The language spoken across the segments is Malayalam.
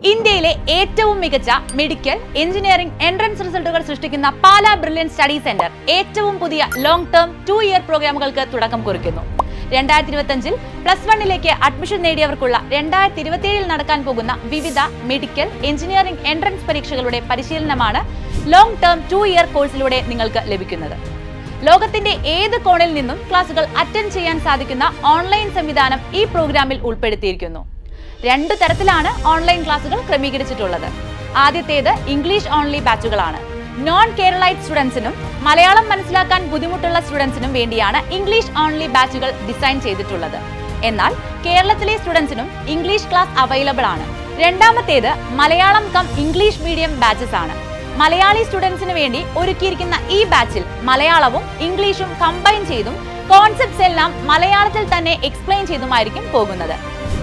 ഇന്ത്യയിലെ ഏറ്റവും മികച്ച മെഡിക്കൽ എഞ്ചിനീയറിംഗ് എൻട്രൻസ് റിസൾട്ടുകൾ സൃഷ്ടിക്കുന്ന പാലാ ബ്രില്യൻറ്റ് സ്റ്റഡി സെന്റർ ഏറ്റവും പുതിയ ലോങ് ടേം 2 ഇയർ പ്രോഗ്രാമുകൾക്ക് തുടക്കം കുറിക്കുന്നു. 2025 +1 അഡ്മിഷൻ നേടിയവർക്കുള്ള 2027 നടക്കാൻ പോകുന്ന വിവിധ മെഡിക്കൽ എഞ്ചിനീയറിംഗ് എൻട്രൻസ് പരീക്ഷകളുടെ പരിശീലനമാണ് ലോങ് ടേം 2 ഇയർ കോഴ്സിലൂടെ നിങ്ങൾക്ക് ലഭിക്കുന്നത്. ലോകത്തിന്റെ ഏത് കോണിൽ നിന്നും ക്ലാസുകൾ അറ്റൻഡ് ചെയ്യാൻ സാധിക്കുന്ന ഓൺലൈൻ സംവിധാനം ഈ പ്രോഗ്രാമിൽ ഉൾപ്പെടുത്തിയിരിക്കുന്നു. 2 തരത്തിലാണ് ഓൺലൈൻ ക്ലാസുകൾ ക്രമീകരിച്ചിട്ടുള്ളത്. ആദ്യത്തേത് ഇംഗ്ലീഷ് ഓൺലി ബാച്ചുകളാണ്. നോൺ കേരളൈറ്റ് സ്റ്റുഡൻസിനും മലയാളം മനസ്സിലാക്കാൻ ബുദ്ധിമുട്ടുള്ള സ്റ്റുഡൻസിനും വേണ്ടിയാണ് ഇംഗ്ലീഷ് ഓൺലി ബാച്ചുകൾ ഡിസൈൻ ചെയ്തിട്ടുള്ളത്. എന്നാൽ കേരളത്തിലെ സ്റ്റുഡൻസിനും ഇംഗ്ലീഷ് ക്ലാസ് അവൈലബിൾ ആണ്. രണ്ടാമത്തേത് Malayalam cum English medium batches ആണ്. മലയാളി സ്റ്റുഡൻസിന് വേണ്ടി ഒരുക്കിയിരിക്കുന്ന ഈ ബാച്ചിൽ മലയാളവും ഇംഗ്ലീഷും കമ്പൈൻ ചെയ്തും കോൺസെപ്റ്റ്സ് എല്ലാം മലയാളത്തിൽ തന്നെ എക്സ്പ്ലെയിൻ ചെയ്തുമായിരിക്കും പോകുന്നത്.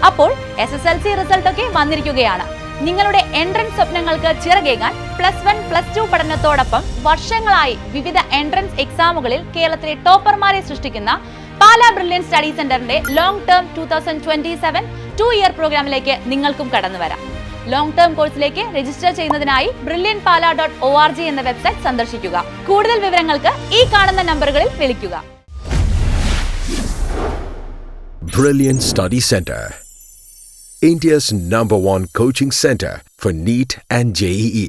അപ്പോൾ SSLC റിസൾട്ട് ഒക്കെ വന്നിരിക്കുകയാണ്. നിങ്ങളുടെ എൻട്രൻസ് സ്വപ്നങ്ങൾക്ക് ചിറകേകാൻ +1 +2 പഠനത്തോടൊപ്പം വർഷങ്ങളായി വിവിധ എൻട്രൻസ് എക്സാമുകളിൽ കേരളത്തിലെ ടോപ്പർമാരെ സൃഷ്ടിക്കുന്ന പാലാ ബ്രില്യൻറ്റ് സ്റ്റഡി സെന്ററിന്റെ ലോങ് ടേം 2027 2 ഇയർ പ്രോഗ്രാമിലേക്ക് നിങ്ങൾക്കും കടന്നു വരാം. ലോങ് ടേം കോഴ്സിലേക്ക് രജിസ്റ്റർ ചെയ്യുന്നതിനായി brilliantpala.org എന്ന വെബ്സൈറ്റ് സന്ദർശിക്കുക. കൂടുതൽ വിവരങ്ങൾക്ക് ഈ കാണുന്ന നമ്പറുകളിൽ വിളിക്കുക. Brilliant Study Center, India's #1 coaching center for NEET and JEE.